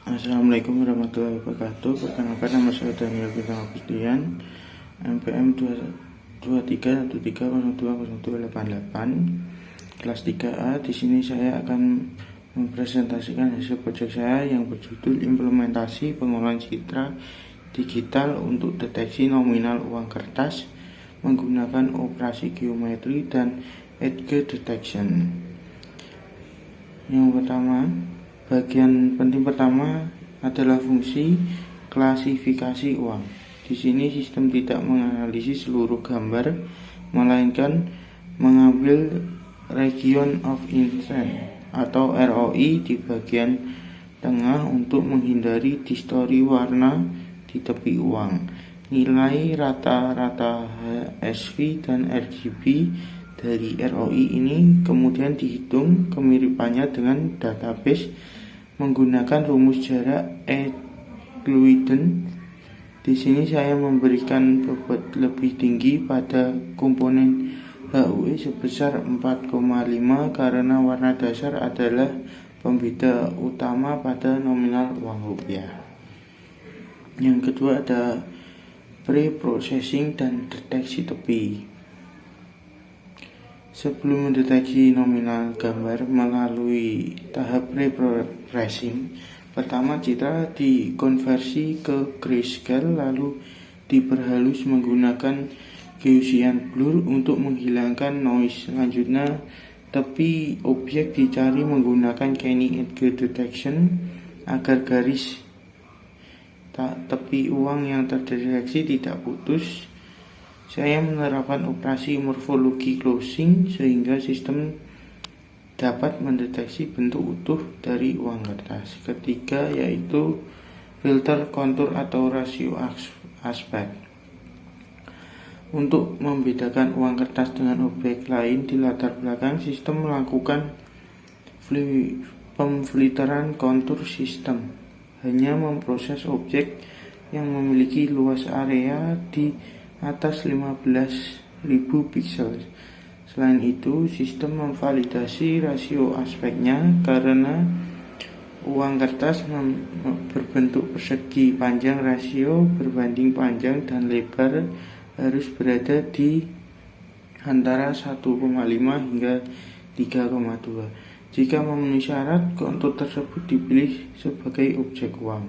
Assalamualaikum warahmatullahi wabarakatuh. Perkenalkan, nama saya Daniel Bintang Agustian, MPM 2303020288, kelas 3A. Di sini saya akan mempresentasikan hasil proyek saya yang berjudul implementasi pengolahan citra digital untuk deteksi nominal uang kertas menggunakan operasi geometri dan edge detection. Yang pertama, bagian penting pertama adalah fungsi klasifikasi uang. Di sini sistem tidak menganalisis seluruh gambar, melainkan mengambil region of interest atau ROI di bagian tengah untuk menghindari distorsi warna di tepi uang. Nilai rata-rata HSV dan RGB dari ROI ini kemudian dihitung kemiripannya dengan database menggunakan rumus jarak Euclidean. Di sini saya memberikan bobot lebih tinggi pada komponen HUE sebesar 4,5 karena warna dasar adalah pembeda utama pada nominal uang rupiah. Yang kedua ada pre-processing dan deteksi tepi. Sebelum mendeteksi nominal gambar melalui tahap pre-processing, pertama citra dikonversi ke grayscale lalu diperhalus menggunakan Gaussian blur untuk menghilangkan noise. Selanjutnya, tepi objek dicari menggunakan Kenny edge detection agar garis tepi uang yang terdeteksi tidak putus. Saya menerapkan operasi morfologi closing sehingga sistem dapat mendeteksi bentuk utuh dari uang kertas. Ketiga yaitu filter kontur atau rasio aspek. Untuk membedakan uang kertas dengan objek lain di latar belakang, sistem melakukan pemfilteran kontur. Sistem hanya memproses objek yang memiliki luas area di atas 15.000 pixel. Selain itu, sistem memvalidasi rasio aspeknya karena uang kertas berbentuk persegi. Panjang rasio berbanding panjang dan lebar harus berada di antara 1,5 hingga 3,2. Jika memenuhi syarat, kontur tersebut dipilih sebagai objek uang.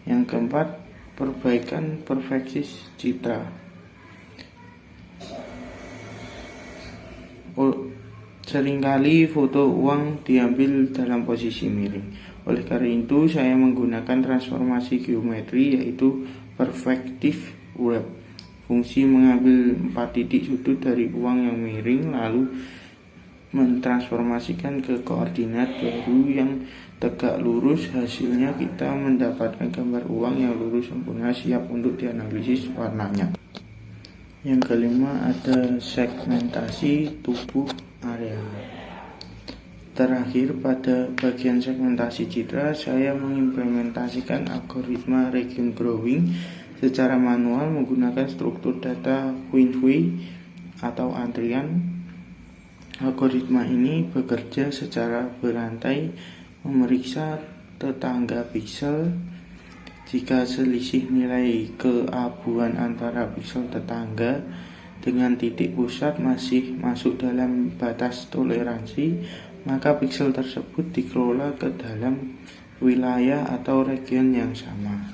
Yang keempat, perbaikan perfeksis citra. Seringkali foto uang diambil dalam posisi miring. Oleh karena itu, saya menggunakan transformasi geometri yaitu perspective wrap. Fungsi mengambil 4 titik sudut dari uang yang miring lalu mentransformasikan ke koordinat baru yang tegak lurus. Hasilnya kita mendapatkan gambar uang yang lurus sempurna siap untuk dianalisis warnanya. Yang kelima ada segmentasi tubuh area. Terakhir, pada bagian segmentasi citra saya mengimplementasikan algoritma region growing secara manual menggunakan struktur data Quinfui atau antrian. Algoritma ini bekerja secara berantai, memeriksa tetangga pixel. Jika selisih nilai keabuan antara pixel tetangga dengan titik pusat masih masuk dalam batas toleransi, maka pixel tersebut dikelola ke dalam wilayah atau region yang sama.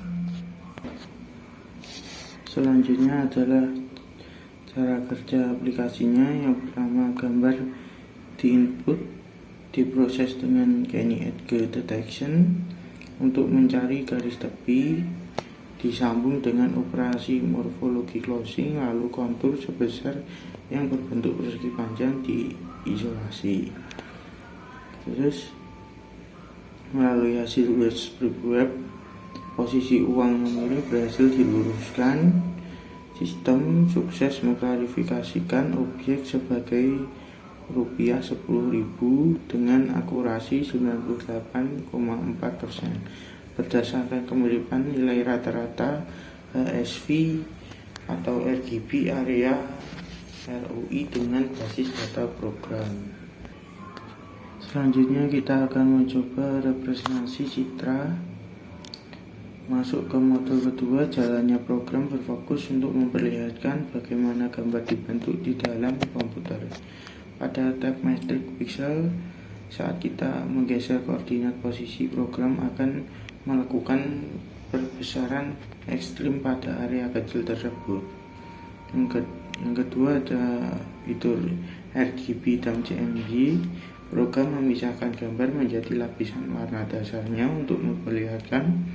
Selanjutnya adalah cara kerja aplikasinya. Yang pertama, gambar diinput diproses dengan Kenny edge detection untuk mencari garis tepi, disambung dengan operasi morfologi closing, lalu kontur sebesar yang berbentuk persegi panjang diisolasi. Terus melalui hasil web posisi uang yang miring berhasil diluruskan. Sistem sukses mengklarifikasikan objek sebagai rupiah 10.000 dengan akurasi 98,4% berdasarkan kemiripan nilai rata-rata HSV atau RGB area ROI dengan basis data program. Selanjutnya kita akan mencoba representasi citra. Masuk ke modul kedua, jalannya program berfokus untuk memperlihatkan bagaimana gambar dibentuk di dalam komputer. Pada tab metrik pixel, saat kita menggeser koordinat posisi, program akan melakukan perbesaran ekstrim pada area kecil tersebut. Yang kedua ada fitur RGB dan CMY. Program memisahkan gambar menjadi lapisan warna dasarnya untuk memperlihatkan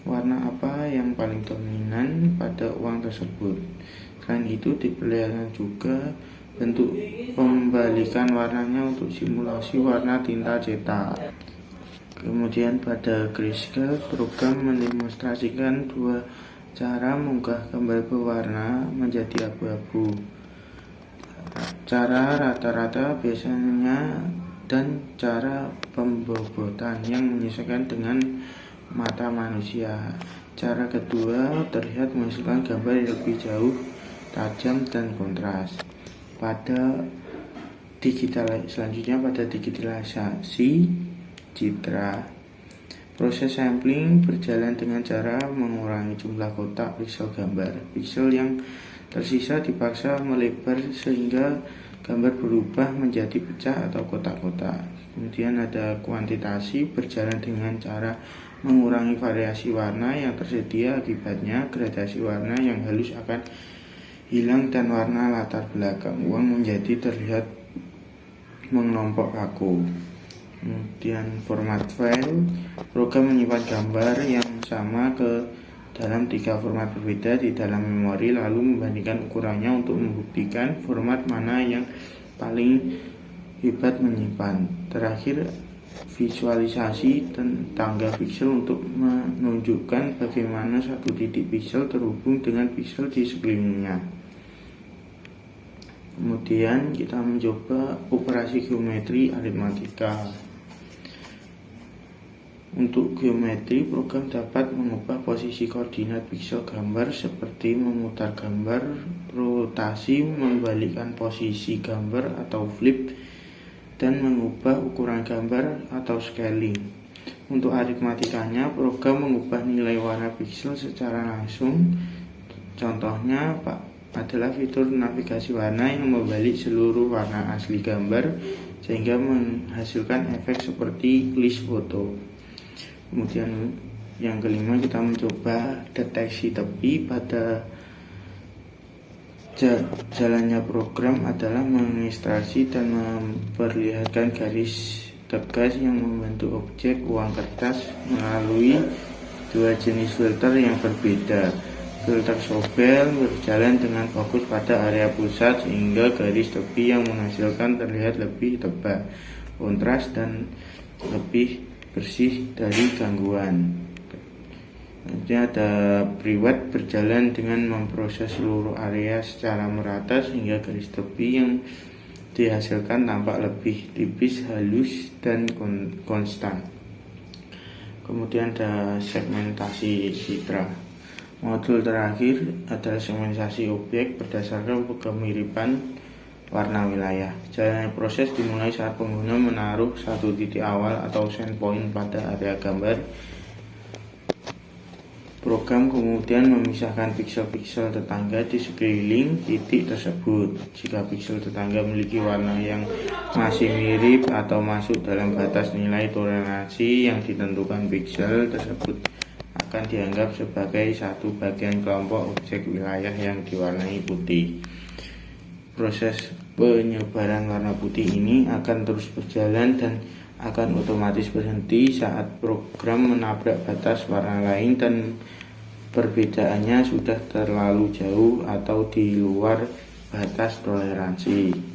warna apa yang paling dominan pada uang tersebut. Selain itu diperlihatkan juga bentuk pembalikan warnanya untuk simulasi warna tinta cetak. Kemudian pada grayscale, program mendemonstrasikan dua cara mengunggah gambar berwarna menjadi abu-abu. Cara rata-rata biasanya dan cara pembobotan yang menyesuaikan dengan mata manusia. Cara kedua terlihat menghasilkan gambar yang lebih jauh, tajam dan kontras. Selanjutnya pada digitalisasi citra, proses sampling berjalan dengan cara mengurangi jumlah kotak piksel gambar. Piksel yang tersisa dipaksa melebar sehingga gambar berubah menjadi pecah atau kotak-kotak. Kemudian ada kuantitasi berjalan dengan cara mengurangi variasi warna yang tersedia, akibatnya gradasi warna yang halus akan hilang dan warna latar belakang uang menjadi terlihat mengelompok kaku. Kemudian format file, program menyimpan gambar yang sama ke dalam 3 format berbeda di dalam memori, lalu membandingkan ukurannya untuk membuktikan format mana yang paling hebat menyimpan. Terakhir, visualisasi tangga piksel untuk menunjukkan bagaimana satu titik piksel terhubung dengan piksel di sekelilingnya. Kemudian kita mencoba operasi geometri aritmatika. Untuk geometri, program dapat mengubah posisi koordinat piksel gambar seperti memutar gambar, rotasi, membalikkan posisi gambar atau flip, dan mengubah ukuran gambar atau scaling. Untuk aritmatikanya, program mengubah nilai warna piksel secara langsung. Contohnya adalah fitur navigasi warna yang membalik seluruh warna asli gambar sehingga menghasilkan efek seperti list foto. Kemudian yang kelima, kita mencoba deteksi tepi. Pada jalannya program adalah mengilustrasi dan memperlihatkan garis tegas yang membentuk objek uang kertas melalui dua jenis filter yang berbeda. Filter Sobel berjalan dengan fokus pada area pusat sehingga garis tepi yang menghasilkan terlihat lebih tebal, kontras, dan lebih bersih dari gangguan. Nanti ada Priwet berjalan dengan memproses seluruh area secara merata sehingga garis tepi yang dihasilkan tampak lebih tipis, halus, dan konstan. Kemudian ada segmentasi citra. Modul terakhir adalah segmentasi objek berdasarkan kemiripan warna wilayah. Jalannya proses dimulai saat pengguna menaruh satu titik awal atau send point pada area gambar. Program kemudian memisahkan piksel-piksel tetangga di sekeliling titik tersebut. Jika piksel tetangga memiliki warna yang masih mirip atau masuk dalam batas nilai toleransi yang ditentukan, piksel tersebut akan dianggap sebagai satu bagian kelompok objek wilayah yang diwarnai putih. Proses penyebaran warna putih ini akan terus berjalan dan akan otomatis berhenti saat program menabrak batas warna lain dan perbedaannya sudah terlalu jauh atau di luar batas toleransi.